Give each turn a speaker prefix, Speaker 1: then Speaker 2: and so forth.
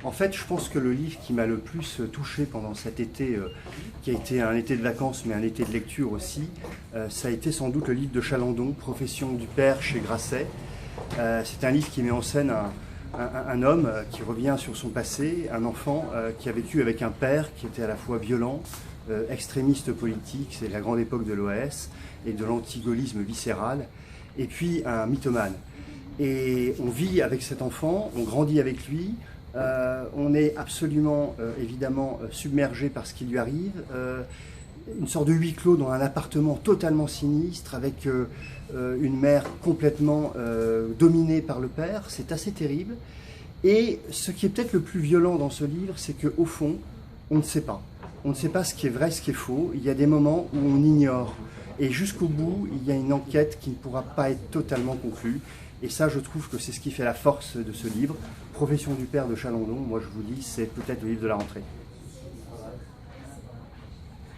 Speaker 1: En fait, je pense que le livre qui m'a le plus touché pendant cet été, qui a été un été de vacances, mais un été de lecture aussi, ça a été sans doute le livre de Chalandon, Profession du père chez Grasset. C'est un livre qui met en scène un homme qui revient sur son passé, un enfant qui a vécu avec un père qui était à la fois violent, extrémiste politique, c'est la grande époque de l'OAS, et de l'antigaullisme viscéral, et puis un mythomane. Et on vit avec cet enfant, on grandit avec lui, on est absolument, évidemment, submergé par ce qui lui arrive. Une sorte de huis clos dans un appartement totalement sinistre, avec une mère complètement dominée par le père. C'est assez terrible. Et ce qui est peut-être le plus violent dans ce livre, c'est qu'au fond, on ne sait pas. On ne sait pas ce qui est vrai, ce qui est faux. Il y a des moments où on ignore. Et jusqu'au bout, il y a une enquête qui ne pourra pas être totalement conclue. Et ça, je trouve que c'est ce qui fait la force de ce livre. Profession du père de Chalandon, moi je vous dis, c'est peut-être le livre de la rentrée.